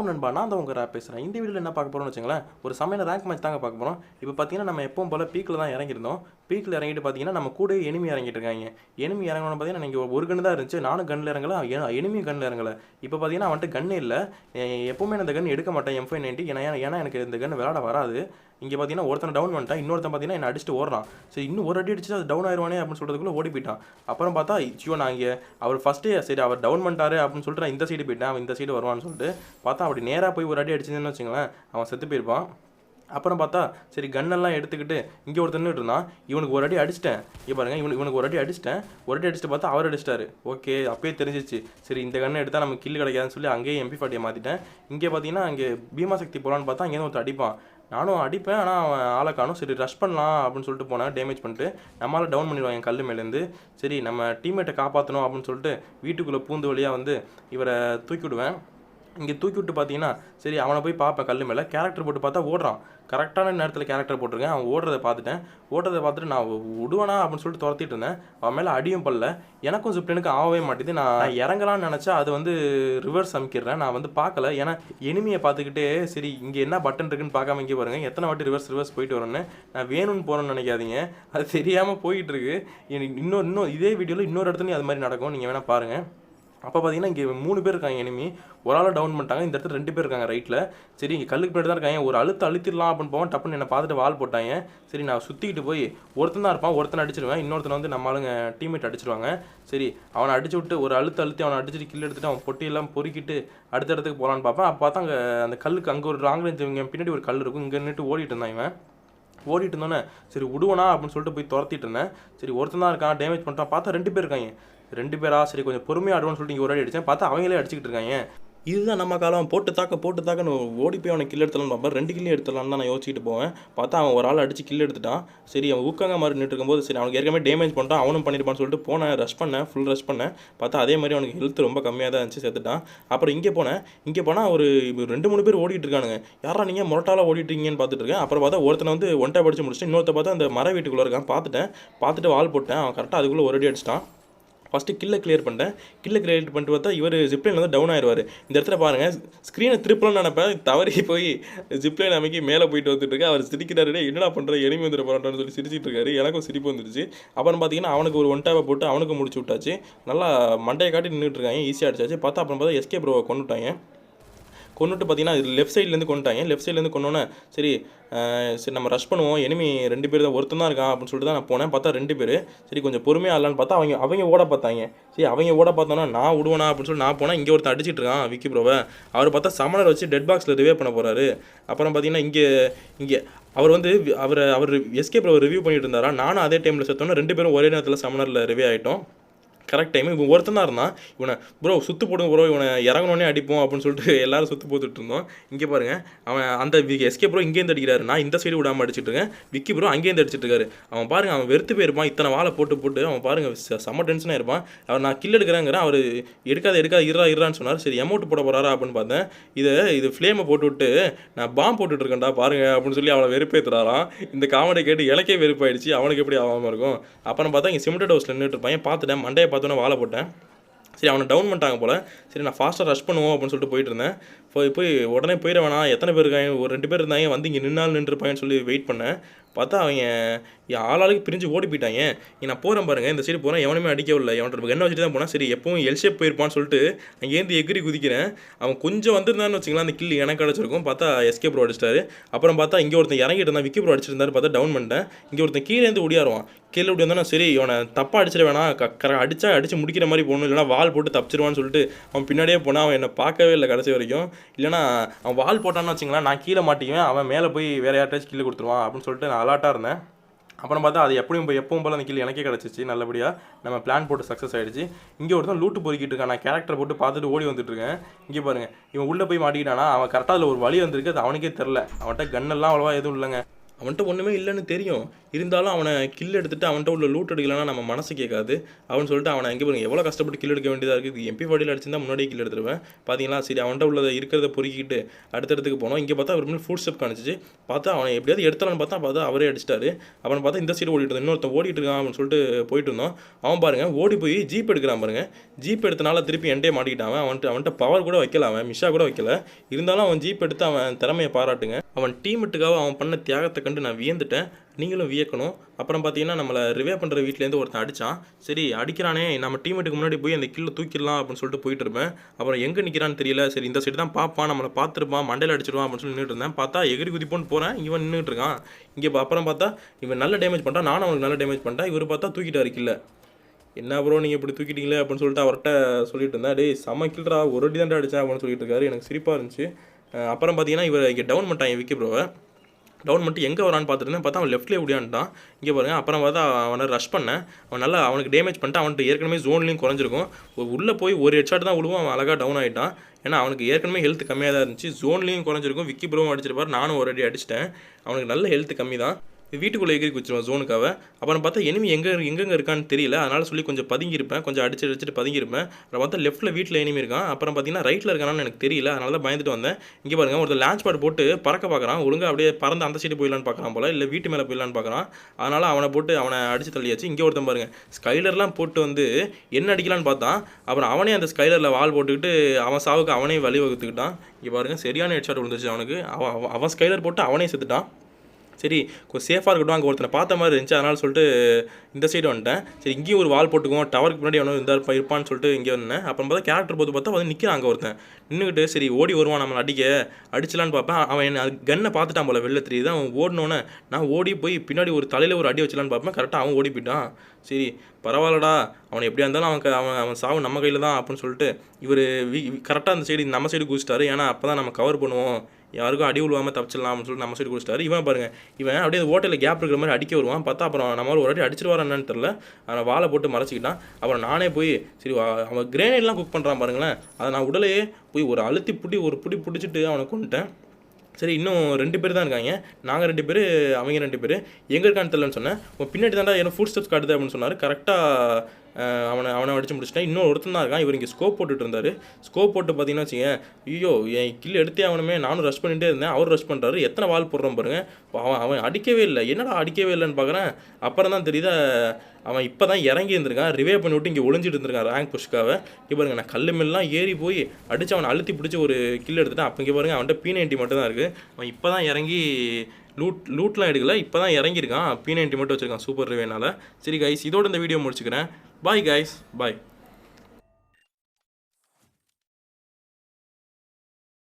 வணக்கம் நண்பா, நான் தான் உங்கள் ரேப் பேசுகிறேன். இந்த வீடியோவில் என்ன பார்க்க போகிறோம்னு வச்சுங்களேன், ஒரு செமையான ரேங்க் மேட்ச் தாங்க பார்க்க போகிறோம். இப்போ பார்த்தீங்கன்னா நம்ம எப்பவும் போல் பீக்கில் தான் இறங்கியிருந்தோம். பீக்கில் இறங்கிட்டு பார்த்தீங்கன்னா நம்ம கூட எனிமி இறங்கிட்டு இருக்காங்க. எனிமி இறங்கணும்னு பார்த்தீங்கன்னா நீங்கள் ஒரு கன்று தான் இருந்துச்சு. நானும் கன்னில் இறங்கலை, எனிமி கன்னில் இறங்கலை. இப்போ பார்த்தீங்கன்னா அவன்ட்டு கன்று இல்லை. எப்போவுமே நான் இந்த கன் எடுக்க மாட்டேன் M590. ஏன்னா எனக்கு இந்த கன் விளையாட வராது. இங்கே பார்த்தீங்கன்னா ஒருத்தனை டவுன் பண்ணிட்டான், இன்னொருத்தன் பார்த்தீங்கன்னா என்ன அடிச்சுட்டு ஓடுறான். சரி இன்னும் ஒரு அடி அடிச்சு அது டவுன் ஆயிடுவானே அப்படின்னு சொல்கிறதுக்குள்ளே ஓடி போயிட்டான். அப்புறம் பார்த்தா ஐயோ நான் இங்கே அவர் ஃபஸ்ட்டே சரி அவர் டவுன் பண்ணிட்டாரு அப்படின்னு சொல்லிட்டு நான் இந்த சைடு போயிட்டேன். அவன் இந்த சைடு வருவான்னு சொல்லிட்டு பார்த்தா அப்படி நேராக போய் ஒரு அடி அடிச்சுன்னு வச்சுங்களேன், அவன் செத்து போயிருப்பான். அப்புறம் பார்த்தா சரி கன்னெல்லாம் எடுத்துக்கிட்டு இங்கே ஒருத்தர் இருந்தான். இவனுக்கு ஒரு அடி அடிச்சிட்டேன். இங்கே பாருங்க, இவனுக்கு ஒரு அடி அடிச்சிட்டேன். ஒரு அடி அடிச்சுட்டு பார்த்தா அவர் அடிச்சிட்டாரு. ஓகே, அப்பயே தெரிஞ்சிச்சு. சரி இந்த கண்ணை எடுத்தால் நமக்கு கில் கிடைக்காதுன்னு சொல்லி அங்கேயே MP40 மாற்றிட்டேன். இங்கே பார்த்தீங்கன்னா அங்கே பீமா சக்தி போகலான்னு பார்த்தா அங்கேருந்து ஒருத்தர் அடிப்பான். நானும் அடிப்பேன், ஆனால் அவன் ஆளை காணும். சரி ரஷ் பண்ணலாம் அப்படின்னு சொல்லிட்டு போனேன். டேமேஜ் பண்ணிட்டு நம்மளால் டவுன் பண்ணிடுவாங்க கல் மேலேருந்து. சரி நம்ம டீம்மேட்டை காப்பாற்றணும் அப்படின்னு சொல்லிட்டு வீட்டுக்குள்ளே பூந்து வழியாக வந்து இவரை தூக்கி விடுவேன். இங்கே தூக்கி விட்டு பார்த்தீங்கன்னா சரி அவனை போய் பார்ப்பேன். கல் மேலே கேரக்டர் போட்டு பார்த்தா ஓடுறான். கரெக்டான நேரத்தில் கேரக்டர் போட்டிருக்கேன். அவன் ஓடுறதை பார்த்துட்டு நான் விடுவானா அப்படின்னு சொல்லிட்டு துரத்திட்டு இருந்தேன். அவன் மேலே அடியும் பல்ல. எனக்கும் ஜிப்டனுக்கு ஆகவே மாட்டேது. நான் இறங்கலான்னு நினச்சா அது வந்து ரிவர்ஸ் அமுக்கிடுறேன். நான் வந்து பார்க்கல, ஏன்னா எனிமியை பார்த்துக்கிட்டே சரி இங்கே என்ன பட்டன் இருக்குன்னு பார்க்காம இங்கே பாருங்க எத்தனை வாட்டி ரிவர்ஸ் போயிட்டு வரேன்னு. நான் வேணும்னு போகிறேன்னு நினைக்காதீங்க, அது தெரியாமல் போயிட்டு இருக்கு. இன்னும் இதே வீடியோவில் இன்னொரு இடத்துலையும் அது மாதிரி நடக்கும், நீங்கள் வேணால் பாருங்கள். அப்போ பார்த்தீங்கன்னா இங்கே 3 பேர் இருக்காங்க எனிமி. ஒரு ஆளை டவுன் பண்ணிட்டாங்க. இந்த இடத்துல 2 பேர் இருக்காங்க ரைட்டில். சரி இங்கே கல்லுக்கு பின்னாடி தான் இருக்காங்க. ஒரு அழுத்திடலாம் அப்படின்னு போவோம். டப்புன்னு என்னை பார்த்துட்டு வால் போட்டாங்க. சரி நான் சுற்றிக்கிட்டு போய் ஒருத்தன் தான் இருப்பான், ஒருத்தனை அடிச்சிடுவேன். இன்னொருத்தனை வந்து நம்ம ஆளுங்க டீம்மேட் அடிச்சிடுவாங்க. சரி அவனை அடிச்சு விட்டு ஒரு அழுத்தி அவனை அடிச்சுட்டு கில் எடுத்துட்டு அவன் பொட்டியெல்லாம் பொறுக்கிட்டு அடுத்த இடத்துக்கு போகலான்னு பார்ப்பேன். அப்போ பார்த்தா அங்கே அந்த கல்லுக்கு அங்கே ஒரு லாங் ரேஞ்ச் இவங்க பின்னாடி ஒரு கல் இருக்கும். இங்கே நின்றுட்டு ஓடிட்டு இருந்தான் இவன். ஓடிட்டு இருந்தோன்னே சரி விடுவனா அப்படின்னு சொல்லிட்டு போய் துரத்திட்டு இருந்தேன். சரி ஒருத்தன் தான் இருக்கான், டேமேஜ் பண்ணிட்டான். பார்த்தா 2 பேர் இருக்காங்க. 2 பேரா சரி கொஞ்சம் பொறுமையாக ஆடுவோன்னு சொல்லிட்டு இங்கே ஒரு அடி அடித்தேன். பார்த்தா அவங்களே அடிச்சுக்கிட்டு இருக்காங்க. இதுதான் நம்ம காலம். போட்டு தாக்கன்னு ஓடி போய் அவனை கில் எடுத்துலான்னு பார்ப்பேன். 2 கில் எடுத்துலான்னு தான் நான் யோசிச்சுட்டு போவேன். பார்த்தா அவன் ஒரு ஆள் அடிச்சு கில் எடுத்துட்டான். சரி அவன் ஊக்காங்க மாதிரி நின்று இருக்கும்போது சரி அவனுக்கு ஏற்கனவே டேமேஜ் பண்ணிட்டான், அவனும் பண்ணியிருப்பான்னு சொல்லிட்டு போனேன். ஃபுல் ரஷ் பண்ணேன். பார்த்தா அதே மாதிரி அவனுக்கு ஹெல்த் ரொம்ப கம்மியாக தான் இருந்துச்சு, செத்துட்டான். அப்புறம் இங்கே போனால் ஒரு 2-3 பேர் ஓடிட்டு இருக்கானுங்க. யாரா நீங்கள் முரட்டால ஓடிட்டுருக்கீங்கன்னு பார்த்துட்டு இருக்கேன். அப்புறம் பார்த்தா ஒருத்தனை வந்து ஒன்ட்டை படிச்சு முடிச்சுட்டு இன்னொருத்த பார்த்தா அந்த மர வீட்டுக்குள்ளே இருக்கான். பார்த்துட்டு வால் போட்டேன். அவன் கரெக்டாக அதுக்குள்ளே ஒரு அடி அடிச்சிட்டான். ஃபஸ்ட்டு கில்லை கிளியர் பண்ணிட்டு பார்த்தா இவர் ஜிப்லைன் வந்து டவுன் ஆயிடுவார். இந்த இடத்துல பாருங்கள், ஸ்க்ரீனை திருப்பலாம்னு நினைப்பேன், தவறி போய் ஜிப்லைன் அமைக்கி மேலே போயிட்டு வந்துட்டு இருக்கேன். அவர் சிரிக்கிறாரு, என்னடா பண்ணுற எனிமி வந்துட போகிறான்னு சொல்லி சிரிச்சிட்டு இருக்காரு. எனக்கும் சிரிப்பு வந்துருச்சு. அப்புறம் பார்த்தீங்கன்னா அவனுக்கு ஒரு ஒன்டாவை போட்டு அவனுக்கு முடிச்சு விட்டாச்சு. நல்லா மண்டையை காட்டி நின்றுட்டு இருக்காங்க. ஈஸியாக அடிச்சாச்சு. பார்த்தா அப்புறம் பார்த்தா எஸ்கே ப்ரோவை கொண்டுட்டாங்க. கொண்டுட்டு பார்த்தீங்கன்னா லெஃப்ட் சைட்லேருந்து கொண்டுட்டாங்க. லெஃப்ட் சைட்லேருந்து கொண்டோன்னே சரி நம்ம ரஷ் பண்ணுவோம். எனிமி 2 பேர் தான், ஒருத்தன் தான் இருக்கான் அப்படின்னு சொல்லிட்டு தான் நான் போனேன். பார்த்தா 2 பேர். சரி கொஞ்சம் பொறுமையாக ஆடலான்னு பார்த்தா அவங்க ஓட பார்த்தாங்க. சரி அவங்க ஓட பார்த்தோன்னா நான் விடுவேனா அப்படின்னு சொல்லி நான் போனேன். இங்கே ஒருத்தன் அடிச்சிட்டு இருக்கான் விக்கி ப்ரோவை. அவர் பார்த்தா சமணர் வச்சு டெட் பாக்ஸில் ரிவே பண்ண போகிறாரு. அப்புறம் பார்த்தீங்கன்னா இங்கே அவர் வந்து அவர் எஸ்கே ப்ரோவை ரிவ்யூ பண்ணிட்டு இருந்தாரா. நானும் அதே டைமில் செத்தோன்னா 2 பேரும் ஒரே நேரத்தில் சமணரில் ரிவே ஆகிட்டோம். Correct time. இவன் ஒருத்தன் தான் இருந்தான். இவனை ப்ரோ சுற்று போடுங்க ப்ரோ, இவனை இறங்கணுன்னே அடிப்போம் அப்படின்னு சொல்லிட்டு எல்லாரும் சுற்று போட்டுட்டு இருந்தோம். இங்கே பாருங்கள், அவன் அந்த எஸ்கே ப்ரோ இங்கேருந்து அடிக்கிறாரு, நான் இந்த சைடு விடாமல் அடிச்சுட்டு இருக்கேன். விக்கி ப்ரோ அங்கேருந்து அடிச்சுட்டு இருக்காரு. அவன் பாருங்கள், அவன் வெறுத்து போயிருப்பான். இத்தனை வாழை போட்டு அவன் பாருங்கள் செம்ம டென்ஷனாக இருப்பான். அவர் நான் கில் எடுக்கிறேங்கிறேன். அவர் எடுக்காத இருறான்னு சொன்னார். சரி அமௌண்ட் போட போகிறாரா அப்படின்னு பார்த்தேன். இது ஃப்ளேமை போட்டு விட்டு நான் பாம்பு போட்டுட்டு இருக்கேன்டா பாருங்க அப்படின்னு சொல்லி அவனை வெறுப்பேற்றுறாராம். இந்த காமெடி கேட்டு எனக்கே வெறுப்பாயிடுச்சு. அவனுக்கு எப்படி ஆகாமல் இருக்கும். அப்புறம் பார்த்தா இங்கே சிமெண்டட் ஹவுஸில் நின்றுட்டு இருப்பான். பார்த்துட்டேன், மண்டையை பார்த்தோன்னே வாழை போட்டேன். சரி அவனை டவுன் பண்ணிட்டாங்க போல். சரி நான் ஃபாஸ்ட்டாக ரஷ் பண்ணுவோம் அப்படின்னு சொல்லிட்டு போயிட்டு இருந்தேன். போய் உடனே போயிட வேணாம், எத்தனை பேர் இருக்காங்க, ஒரு 2 பேர் இருந்தாங்க, வந்து இங்கே நின்றுருப்பாங்கன்னு சொல்லி வெயிட் பண்ணேன். பார்த்தா அவங்க ஆளாளுக்கு பிரிஞ்சு ஓடி போயிட்டாங்க. நான் போகிறேன் பாருங்கள், இந்த சைடு போகிறேன், எவனுமே அடிக்கவில்லை. எவன்கிட்ட என்ன வச்சுட்டு தான் போனேன். சரி எப்பவும் எல்ஷேப் போயிருப்பான்னு சொல்லிட்டு அங்கேருந்து எகிரி குதிக்கிறேன். அவன் கொஞ்சம் வந்திருந்தான்னு வச்சுக்கலாம், அந்த கில் எனக்கு கிடச்சிருக்கும். பார்த்தா எஸ்கே ப்ரோ அடிச்சிட்டாரு. அப்புறம் பார்த்தா இங்கே ஒருத்தன் இறங்கிட்டு இருந்தான், விக்கி ப்ரோ அடிச்சிருந்தாரு. பார்த்தா டவுன் பண்ணிட்டேன். இங்கே ஒருத்தன் கீழேருந்து ஓடியாருவான். கீழே ஓடி வந்தானா சரி இவனை தப்பாக அடிச்சிட வேணாம், அடித்து முடிக்கிற மாதிரி போகணும், இல்லைனா வால் போட்டு தப்பிச்சிருவான்னு சொல்லிட்டு அவன் பின்னாடியே போனால் அவன் என்னை பார்க்கவே இல்லை கடைசி வரைக்கும். இல்லைனா அவன் வால் போட்டான்னு வச்சுங்களேன், நான் கீழே மாட்டிக்குவேன், அவன் மேலே போய் வேறு யார்ட்டாச்சும் கீழே கொடுத்துருவான் அப்படின்னு சொல்லிட்டு நான் அலாட்டாக இருந்தேன். அப்புறம் பார்த்தா அது எப்பவும் போல் அந்த கில் எனக்கே கிடச்சிச்சு. நல்லபடியாக நம்ம பிளான் போட்டு சக்ஸஸ் ஆகிடுச்சு. இங்கே ஒருத்தன் லூட்டு பொறுக்கிட்டு இருக்கான். நான் கேரக்டர் போட்டு பார்த்துட்டு ஓடி வந்துட்டுருக்கேன். இங்கே பாருங்கள், இவன் உள்ளே போய் மாட்டிக்கிட்டானா, அவன் கரெக்டாக அதில் ஒரு வழி வந்திருக்கு, அது அவனுக்கே தெரில. அவன்கிட்ட கன்னெல்லாம் அவ்வளோவா எதுவும் இல்லைங்க. அவன்கிட்ட ஒன்றுமே இல்லைன்னு தெரியும். இருந்தாலும் அவனை கில் எடுத்துட்டு அவன்கிட்ட உள்ள லூட் எடுக்கலன்னா நம்ம மனசு கேட்காது. அவன் சொல்லிட்டு அவனை எங்கே பாருங்க எவ்வளோ கஷ்டப்பட்டு கில் எடுக்க வேண்டியதாக இருக்குது. MP40 அடிச்சிருந்தா முன்னாடியே கில் எடுத்துருவேன். பார்த்தீங்களா, சரி அவன்கிட்ட உள்ளதை இருக்கிறத பொறுக்கிட்டு அடுத்தடுத்துக்கு போனோம். இங்கே பார்த்தா ஒரு ஃபுட் ஸ்டெப் காணிச்சு. பார்த்தா அவனை எப்படியாவது எடுத்துலான்னு பார்த்தா அவரே அடிச்சிட்டாரு. அவனை பார்த்தா இந்த சைடு ஓடிட்டு இன்னொருத்தன் ஓடிட்டு இருக்கான் அப்படின்னு சொல்லிட்டு போயிட்டு இருந்தோம். அவன் பாருங்க ஓடி போய் ஜீப் எடுக்கிறான் பாருங்க. ஜீப் எடுத்தனால திருப்பி என்டே மாட்டிக்கிட்டான். அவன்கிட்ட பவர் கூட வைக்கல, அவன் மிஷா கூட வைக்கல. இருந்தாலும் அவன் ஜீப் எடுத்து அவன் திறமையை பாராட்டுங்க. அவன் டீமெட்டுக்காக அவன் பண்ண தியாகத்தை கண்டு நான் வியந்துட்டேன். நீங்களும் வியக்கணும். அப்புறம் பார்த்தீங்கன்னா நம்மளை ரிவே பண்ணுற வீட்டிலேருந்து ஒருத்தன் அடித்தான். சரி அடிக்கிறானே, நம்ம டீமெட்டுக்கு முன்னாடி போய் அந்த கில்லை தூக்கிடலாம் அப்படின்னு சொல்லிட்டு போயிட்டு இருப்பேன். அப்புறம் எங்கே நிற்கிறான்னு தெரியல. சரி இந்த சைடு தான் பார்ப்பான், நம்மளை பார்த்துருப்பான், மண்டையில் அடிச்சிடுவான் அப்படின்னு சொல்லி நின்றுட்டு இருந்தேன். பார்த்தா எகிரி குதிப்போன்னு போகிறேன், இவன் நின்றுட்டு இருக்கான். இங்கே அப்புறம் பார்த்தா இவன் நல்ல டேமேஜ் பண்ணிட்டான், நானும் அவனுக்கு நல்ல டேமேஜ் பண்ணிட்டேன். இவர் பார்த்தா தூக்கிட்டாரு கில்லை. என்ன ப்ரோ நீங்கள் இப்படி தூக்கிட்டீங்களே அப்படின்னு சொல்லிட்டு அவர்கிட்ட சொல்லிட்டு இருந்தேன். டேய் செம்ம கில்றா, ஒரு அடி தாண்டா அடித்தேன் அப்படின்னு சொல்லிட்டு இருக்காரு. எனக்கு சிரிப்பாக இருந்துச்சு. அப்புறம் பார்த்தீங்கன்னா இவர் இங்கே டவுன் பண்ணிட்டான் விக்கி ப்ரோவை. டவுன் பண்ணிட்டு எங்கே வரான்னு பார்த்துட்டு பார்த்தா அவன் லெஃப்ட்லேயே ஓடியான்ட்டான். இங்கே பாருங்க. அப்புறம் பார்த்தா அவனை ரஷ் பண்ணேன். அவன் நல்லா அவனுக்கு டேமேஜ் பண்ணிட்டு அவன்கிட்ட ஏற்கனவே ஜோன்லேயும் குறைஞ்சிருக்கும். உள்ளே போய் ஒரு ஹெட்ஷாட் தான் விழுவும், அவன் அழகாக டவுன் ஆகிட்டான். ஏன்னா அவனுக்கு ஏற்கனவே ஹெல்த் கம்மியாக தான் இருந்துச்சு. ஜோன்லேயும் குறைஞ்சிருக்கும். விக்கி ப்ரோவும் அடிச்சிருப்பார், நானும் ஒரு அடி அடிச்சிட்டேன். அவனுக்கு நல்ல ஹெல்த் கம்மி தான். வீட்டுக்குள்ளே எகிரி குச்சிருவான் ஜோனுக்காக. அப்புறம் பார்த்தா எனிமி எங்கெங்கே இருக்கான்னு தெரியல. அதனால் சொல்லி கொஞ்சம் பதுங்கியிருப்பேன், கொஞ்சம் அடிச்சுட்டு பதுங்கியிருப்பேன். அப்புறம் பார்த்தா லெஃப்ட்டில் வீட்டில் எனிமி இருக்கான். அப்புறம் பார்த்தீங்கன்னா ரைட்டில் இருக்கானான்னு எனக்கு தெரியல. அதனால தான் பயந்துட்டு வந்தேன். இங்கே பாருங்கள், ஒருத்தர் லான்ச் பேட் போட்டு பறக்க பார்க்குறான். ஒழுங்காக அப்படியே பறந்து அந்த சைடு போயிடலான்னு பார்க்குறான் போல, இல்லை வீட்டு மேலே போயிடலான்னு பார்க்குறான். அதனால் அவனை அடித்து தள்ளியாச்சு. இங்கே ஒருத்தன் பாருங்கள் ஸ்கைலர்லாம் போட்டு வந்து என்ன அடிக்கலான்னு பார்த்தான். அப்புறம் அவனே அந்த ஸ்கைலரில் வால் போட்டுக்கிட்டு அவன் சாவுக்கு அவனே வழிவகுத்துக்கிட்டான். இங்கே பாருங்கள் சரியான ஹெட்ஷாட் விழுந்துச்சு அவனுக்கு. அவன் ஸ்கைலர் போட்டு அவனே செத்துட்டான். சரி கொஞ்சம் சேஃபாக இருக்கட்டும், அங்கே ஒருத்தனை பார்த்த மாதிரி இருந்துச்சு. அதனால் சொல்லிட்டு இந்த சைடு வந்துட்டேன். சரி இங்கேயும் ஒரு வால் போட்டுக்குவோம், டவருக்கு முன்னாடி அவனும் இருப்பான்னு சொல்லிட்டு இங்கே வந்தேன். அப்புறம் பார்த்தா கேரக்டர் பார்த்தா வந்து நிற்கிறான் அங்கே ஒருத்தன் நின்றுக்கிட்டு. சரி ஓடி வருவான், நம்மளை அடிச்சலான்னு பார்ப்பேன். அவன் அது கன்னை பார்த்துட்டான் போல, வெளில தெரியுது. அவன் ஓடினோன்னே நான் ஓடி போய் பின்னாடி ஒரு தலையில் ஒரு அடி வச்சலான்னு பார்ப்பேன். கரெக்டாக அவன் ஓடி போயிட்டான். சரி பரவாயில்லடா, அவன் எப்படியா இருந்தாலும் அவன் சாவு நம்ம கையில் தான் அப்படின்னு சொல்லிட்டு இவர் கரெக்டாக அந்த சைடு நம்ம சைடு குதிச்சிட்டாரு. ஏன்னா அப்போ தான் நம்ம கவர் பண்ணுவோம், யாருக்கும் அடி விழுவாமல் தப்பிச்சிடலாம் அப்படின்னு சொல்லிட்டு நம்ம சைடு குடிச்சிட்டாரு. இவன் பாருங்கள், இவன் அப்படியே ஓட்டையில் கேப் இருக்கிற மாதிரி அடிக்க வருவான். பார்த்தா அப்புறம் நம்மளால் ஒரு வாட்டி அடிச்சிருவார் என்னன்னு தெரில. அவனை வாழை போட்டு மறைச்சிக்கிட்டான். அப்புறம் நானே போய் சரி அவன் கிரேனேட்லாம் குக் பண்ணுறான் பாருங்களேன். அதை நான் உடலையே போய் ஒரு ஒரு பிடி பிடிச்சிட்டு அவனை கொண்டுட்டேன். சரி இன்னும் 2 பேர் தான் இருக்காங்க. நாங்கள் 2 பேர், அவங்க 2 பேர். எங்கே இருக்கான்னு தெரியலன்னு சொன்னேன். உன் பின்னாடி தாண்டா என்ன ஃபுட் ஸ்டெப்ஸ் காட்டுது அப்படின்னு சொன்னார். கரெக்டாக அவனை அடிச்சு முடிச்சிட்டேன். இன்னும் ஒருத்தன் தான் இருக்கான். இவர் இங்கே ஸ்கோப் போட்டுட்டு இருந்தார். ஸ்கோப் போட்டு பார்த்தீங்கன்னா வச்சுங்க, ஐயோ என் கில் எடுத்தே அவனுமே, நானும் ரஷ் பண்ணிகிட்டே இருந்தேன். அவர் ரஷ் பண்ணுறாரு. எத்தனை வால் போடுறான் பாருங்கள். அவன் அடிக்கவே இல்லை. என்னடா அடிக்கவே இல்லைன்னு பார்க்குறேன். அப்புறம் தான் தெரியுது அவன் இப்போ தான் இறங்கி இருந்திருக்கான். ரிவே பண்ணி விட்டு இங்கே ஒளிஞ்சிட்டு இருந்திருக்கான் ரேங்க் புஷ்காவை. இங்கே பாருங்க, நான் கல் மேலாம் ஏறி போய் அடித்து அவனை அழுத்தி பிடிச்சி ஒரு கில் எடுத்துட்டேன். அப்போ இங்கே பாருங்கள், அவன்கிட்ட P90 மட்டும் தான் இருக்குது. அவன் இப்போ தான் இறங்கி லூட்லாம் எடுக்கல, இப்போ தான் இறங்கியிருக்கான். P90 மட்டும் வச்சுருக்கான் சூப்பர் ரிவேனால். சரி கைஸ், இதோட இந்த வீடியோ முடிச்சுக்கிறேன். பாய் கைஸ், பாய்.